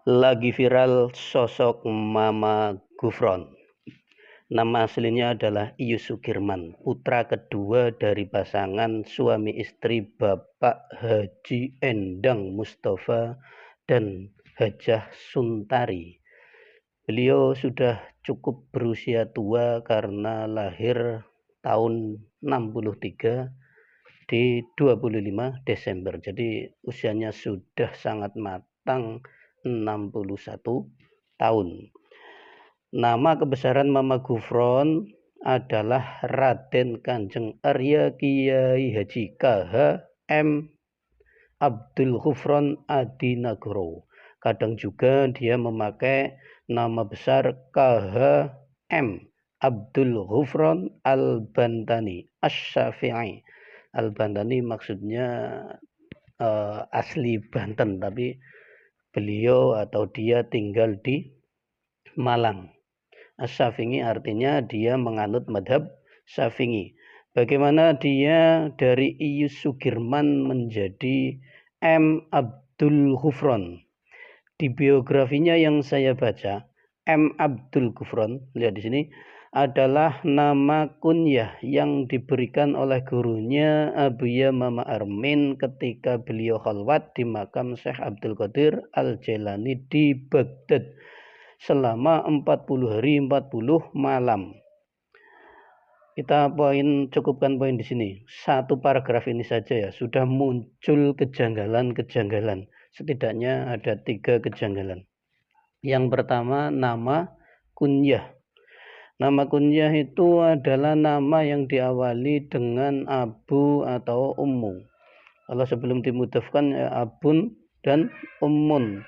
Lagi viral sosok Mama Gufron. Nama aslinya adalah Iyus Sukirman, putra kedua dari pasangan suami istri Bapak Haji Endang Mustafa dan Hajah Suntari. Beliau sudah cukup berusia tua karena lahir tahun 63 di 25 Desember. Jadi usianya sudah sangat matang, 61 tahun. Nama kebesaran Mama Gufron adalah Raden Kanjeng Arya Kiai Haji KH M Abdul Ghufron Adinagoro. Kadang juga dia memakai nama besar KH M Abdul Ghufron Al-Bantani Asy-Syafi'i. Al-Bantani maksudnya asli Banten, tapi beliau atau dia tinggal di Malang. Asy-Syafi'i artinya dia menganut madhab Syafi'i. Bagaimana dia dari Iyus Sukirman menjadi M Abdul Ghufron? Di biografinya yang saya baca, M Abdul Ghufron, lihat di sini, adalah nama kunyah yang diberikan oleh gurunya Abuya Mama Armin ketika beliau khalwat di makam Syekh Abdul Qadir Al-Jailani di Baghdad selama 40 hari 40 malam. Kita cukupkan poin di sini. Satu paragraf ini saja ya, sudah muncul kejanggalan-kejanggalan. Setidaknya ada 3 kejanggalan. Yang pertama, nama kunyah. Nama kunyah itu adalah nama yang diawali dengan abu atau ummu. Kalau sebelum dimudhafkan ya abun dan ummun.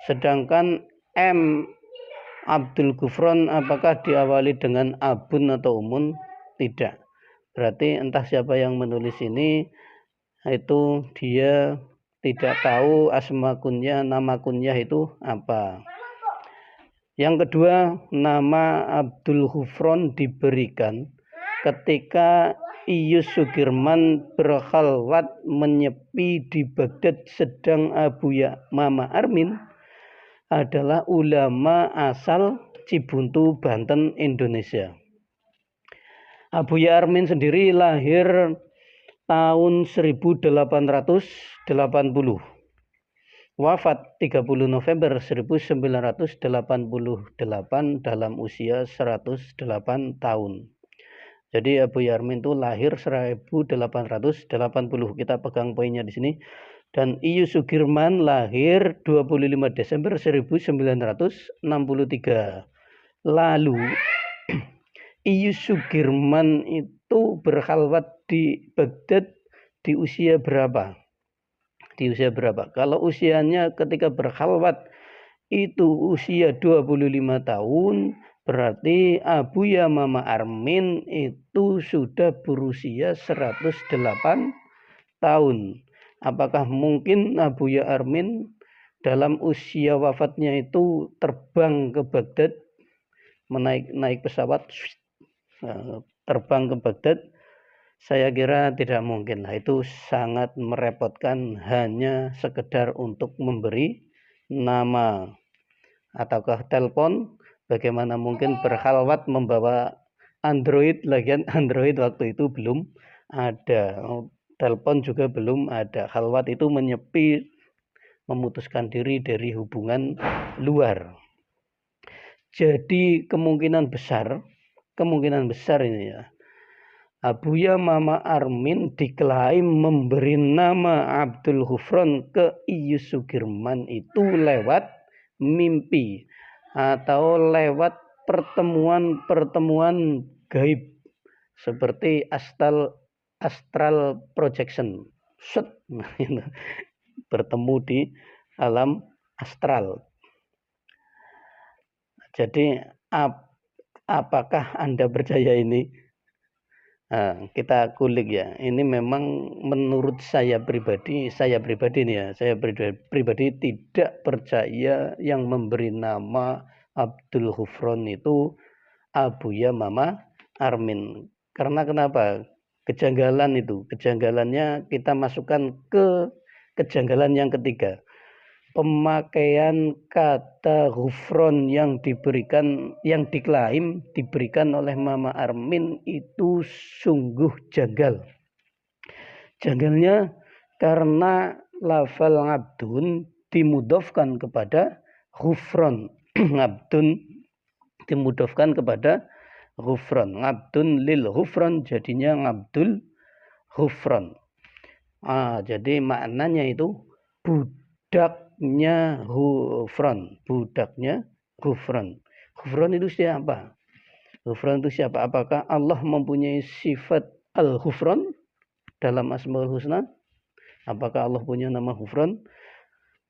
Sedangkan M Abdul Ghufron apakah diawali dengan abun atau umun? Tidak. Berarti entah siapa yang menulis ini itu dia tidak tahu asma kunyah, nama kunyah itu apa. Yang kedua, nama Abdul Ghufron diberikan ketika Iyus Sukirman berkhalwat menyepi di Baghdad, sedang Abuya Mama Armin adalah ulama asal Cibuntu, Banten, Indonesia. Abuya Armin sendiri lahir tahun 1880. Wafat 30 November 1988 dalam usia 108 tahun. Jadi Abuya Armin itu lahir 1880. Kita pegang poinnya di sini. Dan Iyus Sukirman lahir 25 Desember 1963. Lalu Iyus Sukirman itu berkhalwat di Baghdad di usia berapa? Kalau usianya ketika berkhalwat itu usia 25 tahun, berarti Abuya Mama Armin itu sudah berusia 108 tahun. Apakah mungkin Abuya Armin dalam usia wafatnya itu terbang ke Baghdad, naik pesawat terbang ke Baghdad? Saya kira tidak mungkin. Itu sangat merepotkan, hanya sekedar untuk memberi nama. Ataukah telepon? Bagaimana mungkin berkhalwat membawa Android? Lagian Android waktu itu belum ada. Telepon juga belum ada. Khalwat itu menyepi, memutuskan diri dari hubungan luar. Jadi kemungkinan besar ini ya, Abuya Mama Armin diklaim memberi nama Abdul Ghufron ke Iyus Sukirman itu lewat mimpi atau lewat pertemuan gaib seperti astral projection. Bertemu di alam astral. Jadi apakah Anda percaya ini? Nah, kita kulik ya. Ini memang menurut saya pribadi nih ya. Saya pribadi tidak percaya yang memberi nama Abdul Ghufron itu Abuya Mama Armin. Karena kenapa? Kejanggalannya kita masukkan ke kejanggalan yang ketiga. pemakaian kata ghufron yang diklaim diberikan oleh Mama Armin itu sungguh janggal. Janggalnya karena lafal ngabdun dimudofkan kepada ghufron. Ngabdun dimudofkan kepada ghufron. Ngabdun lil ghufron jadinya ngabdul ghufron. Jadi maknanya itu budaknya ghufron. Budaknya ghufron. Ghufron itu siapa? Ghufron itu siapa? Apakah Allah mempunyai sifat al-ghufron dalam Asmaul Husna? Apakah Allah punya nama ghufron?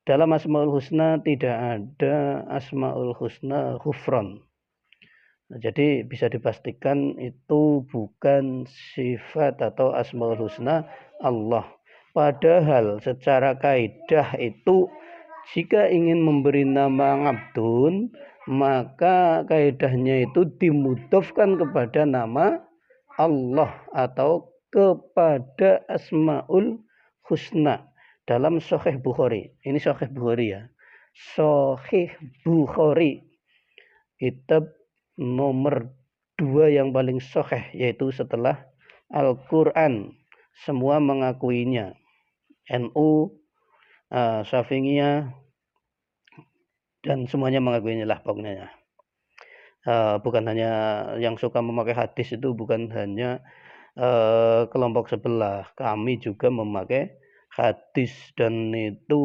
Dalam Asmaul Husna tidak ada Asmaul Husna ghufron. Jadi bisa dipastikan itu bukan sifat atau Asmaul Husna Allah. Padahal secara kaidah itu jika ingin memberi nama ngabdun, maka kaidahnya itu dimudofkan kepada nama Allah atau kepada Asmaul Husna dalam Sahih Bukhari. Ini Sahih Bukhari ya. Sahih Bukhari kitab nomor 2 yang paling sahih, yaitu setelah Al-Quran. Semua mengakuinya. NU, Syafi'iyah, dan semuanya mengakuinya lah pokoknya. Bukan hanya yang suka memakai hadis itu, bukan hanya kelompok sebelah. Kami juga memakai hadis dan itu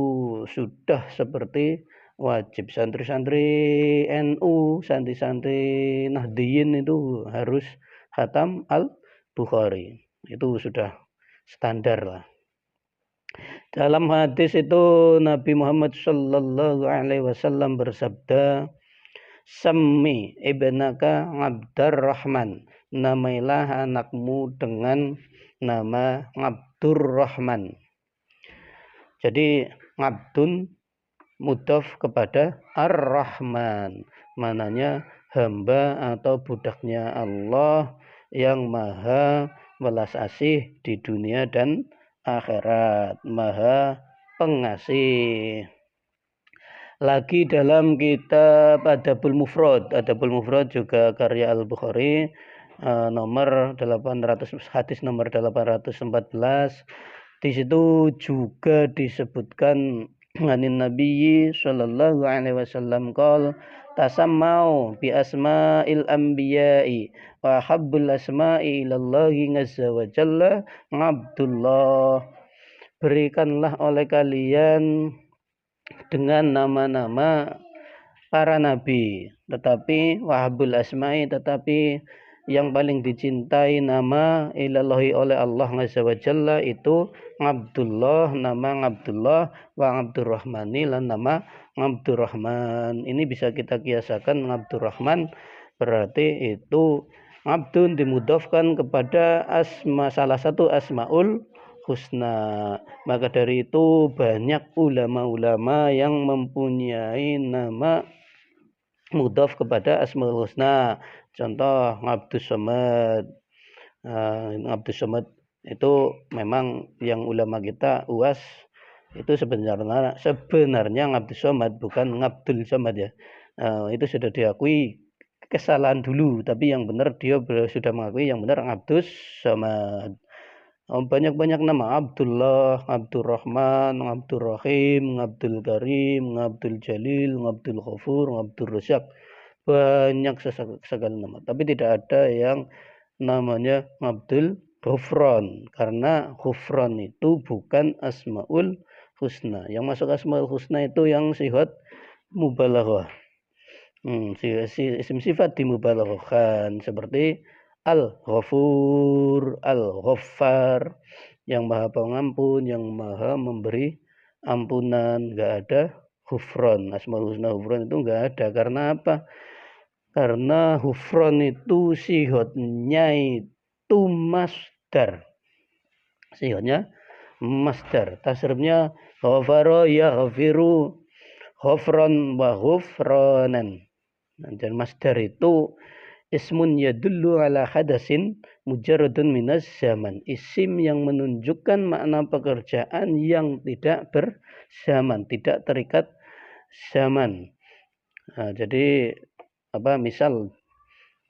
sudah seperti wajib. Santri-santri NU, santri-santri Nahdiyin itu harus khatam Al-Bukhari. Itu sudah standar lah. Dalam hadis itu Nabi Muhammad sallallahu alaihi wasallam bersabda, "Sammi ibnaka Abdurrahman." Namailah anakmu dengan nama Abdurrahman. Jadi ngabdun mudhaf kepada Ar-Rahman. Mananya hamba atau budaknya Allah yang maha welas asih di dunia dan akhirat, maha pengasih. Lagi dalam kitab Adabul Mufrad. Adabul Mufrad juga karya Al-Bukhari, nomor 800, hadis nomor 814. Di situ juga disebutkan anin Nabi sallallahu alaihi wasallam qol tasammau bi asma'il anbiya'i wa habbul asma'i ilallahi azza wa jalla Abdullah. Berikanlah oleh kalian dengan nama-nama para nabi, tetapi wahabul asma'i, tetapi yang paling dicintai nama ilallahi oleh Allah azza wa jalla itu Abdullah, nama Abdullah, wa Abdurrahmani lan nama Abdurrahman. Ini bisa kita kiasakan Abdurrahman berarti itu abdun dimudofkan kepada salah satu asmaul husna. Maka dari itu banyak ulama-ulama yang mempunyai nama mudhaf kepada asmaul husna. Contoh Abdus Somad. Abdus Somad itu memang yang ulama kita UAS itu sebenarnya Abdus Somad bukan Abdul Somad ya. Itu sudah diakui kesalahan dulu, tapi yang benar dia sudah mengakui yang benar Abdus Somad. Banyak-banyak nama Abdullah, Abdurrahman, Abdurrahim, Abdul Karim, Abdul Jalil, Abdul Ghafur, Abdul Razak. Banyak segala nama, tapi tidak ada yang namanya Abdul Ghufron, karena Ghufron itu bukan Asmaul Husna. Yang masuk Asmaul Husna itu yang sifat mubalaghah. Isim sifat dimubalaghahkan seperti Al-Ghafur, Al-Ghaffar, yang maha pengampun, yang maha memberi ampunan. Enggak ada Ghufron, Asmaul Husna Ghufron itu enggak ada. Karena apa? Karena Ghufron itu sihotnya itu masdar. Sihotnya masdar. Tasrifnya ghafara yaghfiru, ghafran wa ghufranan. Dan masdar itu Ismun yadullu ala hadasin mujarradun minas zaman. Isim yang menunjukkan makna pekerjaan yang tidak berzaman, tidak terikat zaman. Nah, jadi misal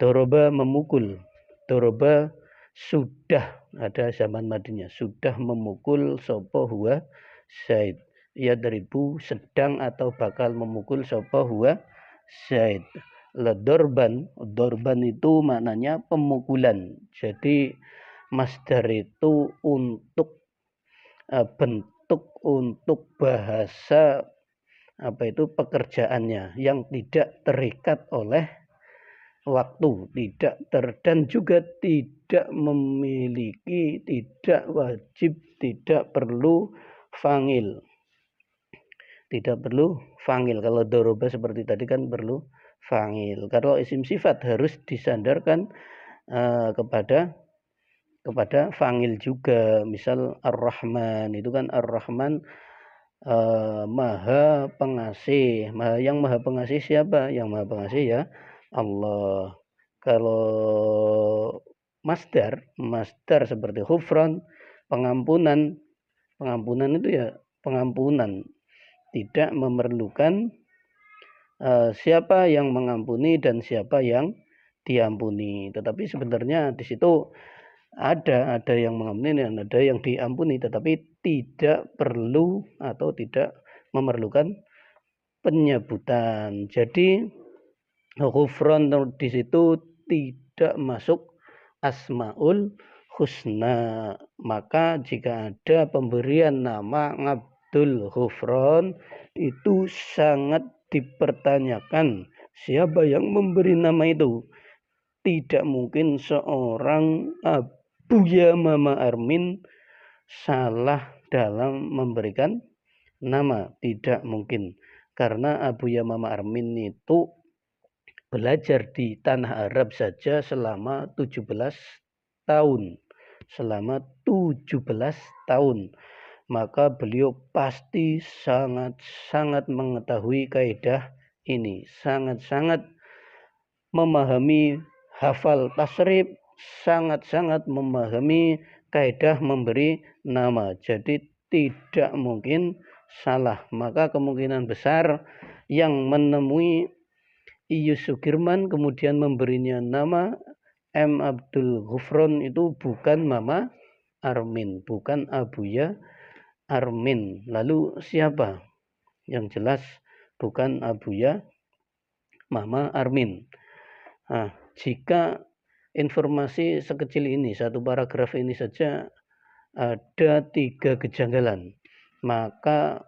doroba memukul. Doroba sudah ada zaman madinya, sudah memukul sopo huwa Zaid. Yadribu sedang atau bakal memukul sopo huwa Zaid. Dorban itu maknanya pemukulan. Jadi masdar itu untuk bentuk untuk bahasa pekerjaannya yang tidak terikat oleh waktu, dan juga tidak memiliki, tidak wajib, tidak perlu fangil. Tidak perlu fangil. Kalau doroba seperti tadi kan perlu fangil. Kalau isim sifat harus disandarkan kepada fangil juga. Misal Ar-Rahman, itu kan Ar-Rahman maha pengasih. Yang maha pengasih siapa? Yang maha pengasih ya Allah. Kalau masdar seperti ghufran, pengampunan itu ya pengampunan, tidak memerlukan siapa yang mengampuni dan siapa yang diampuni. Tetapi sebenarnya di situ ada yang mengampuni dan ada yang diampuni, tetapi tidak perlu atau tidak memerlukan penyebutan. Jadi ghufran di situ tidak masuk asmaul husna. Maka jika ada pemberian nama Abdul Ghufran, itu sangat dipertanyakan siapa yang memberi nama itu. Tidak mungkin seorang Abuya Mama Armin salah dalam memberikan nama. Tidak mungkin. Karena Abuya Mama Armin itu belajar di tanah Arab saja selama 17 tahun. Selama 17 tahun. Maka beliau pasti sangat-sangat mengetahui kaidah ini. Sangat-sangat memahami hafal tasrif, sangat-sangat memahami kaidah memberi nama. Jadi tidak mungkin salah. Maka kemungkinan besar yang menemui Iyus Sukirman kemudian memberinya nama M. Abdul Ghufran itu bukan Mama Armin, bukan Abuya Armin. Lalu siapa? Yang jelas bukan Abuya Mama Armin. Nah, jika informasi sekecil ini, satu paragraf ini saja ada 3 kejanggalan, maka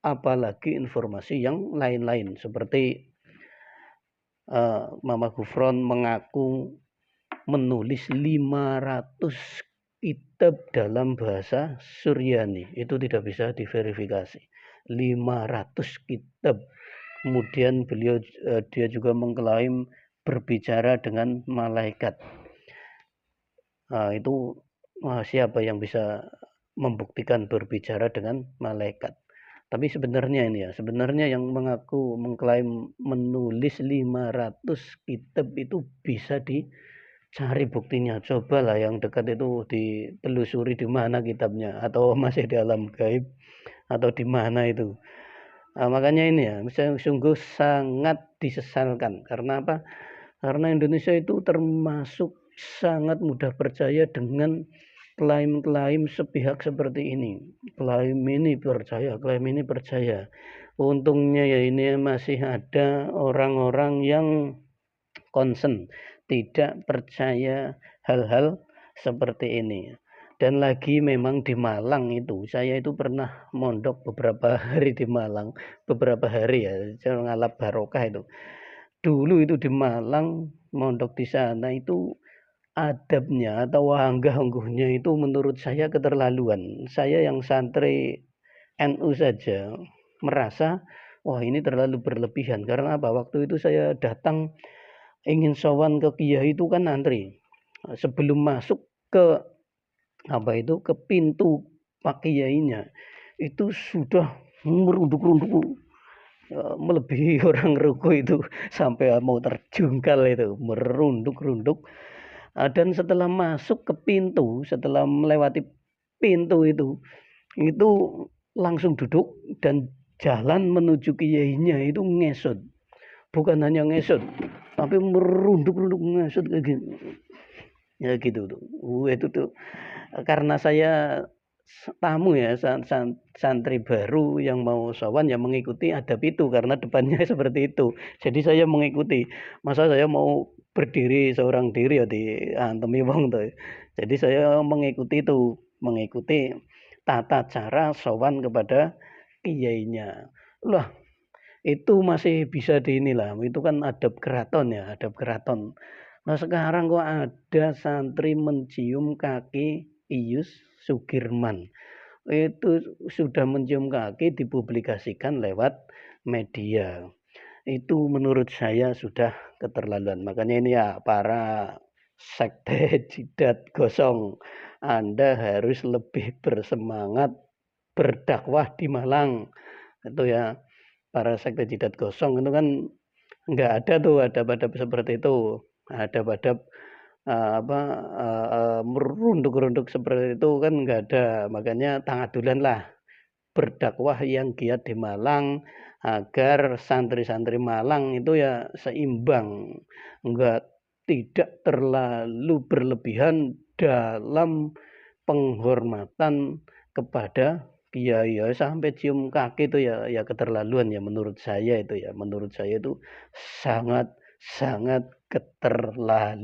apalagi informasi yang lain-lain seperti Mama Ghufran mengaku menulis 500 kitab dalam bahasa Suryani. Itu tidak bisa diverifikasi. 500 kitab. Kemudian dia juga mengklaim berbicara dengan malaikat. Itu siapa yang bisa membuktikan berbicara dengan malaikat? Tapi sebenarnya yang mengklaim menulis 500 kitab itu bisa dicari buktinya. Cobalah yang dekat itu ditelusuri di mana kitabnya, atau masih di alam gaib, atau di mana itu. Makanya ini sungguh sangat disesalkan. Karena apa? Karena Indonesia itu termasuk sangat mudah percaya dengan klaim-klaim sepihak seperti ini. Klaim ini percaya. Untungnya ya ini masih ada orang-orang yang concern, tidak percaya hal-hal seperti ini. Dan lagi memang di Malang itu, saya itu pernah mondok beberapa hari di Malang, saya ngalap barokah itu. Dulu itu di Malang, mondok di sana itu adabnya atau anggah-angguhnya itu menurut saya keterlaluan. Saya yang santri NU saja merasa wah ini terlalu berlebihan. Karena apa? Waktu itu saya datang ingin sowan ke kiai itu kan antri. Sebelum masuk ke ke pintu pak kiainya itu sudah merunduk-runduk. melebihi orang ruku itu sampai mau terjungkal itu, merunduk-runduk. Dan setelah masuk ke pintu, setelah melewati pintu itu langsung duduk dan jalan menuju kiainya itu ngesot. Bukan hanya ngesot, tapi merunduk-runduk ngesot kayak gitu. Ya gitu tuh. Itu tuh karena saya tamu ya, santri baru yang mau sowan ya mengikuti adab itu karena depannya seperti itu. Jadi saya mengikuti. Masa saya mau berdiri seorang diri ya diantemi wong tuh. Jadi saya mengikuti itu, mengikuti tata cara sowan kepada kiyainya. Lah, itu masih bisa di inilah, itu kan adab keraton ya, adab keraton. Nah sekarang kok ada santri mencium kaki Ius Sugirman. Itu sudah mencium kaki dipublikasikan lewat media. Itu menurut saya sudah keterlaluan. Makanya ini ya para sekte jidat gosong. Anda harus lebih bersemangat berdakwah di Malang. Itu ya para sekte jidat gosong itu kan nggak ada tuh adab-adab seperti itu. Adab-adab merunduk-runduk seperti itu kan nggak ada. Makanya tangadulan lah berdakwah yang giat di Malang agar santri-santri Malang itu ya seimbang, enggak tidak terlalu berlebihan dalam penghormatan kepada kiai ya sampai cium kaki itu ya keterlaluan ya menurut saya itu ya menurut saya itu sangat sangat keterlaluan.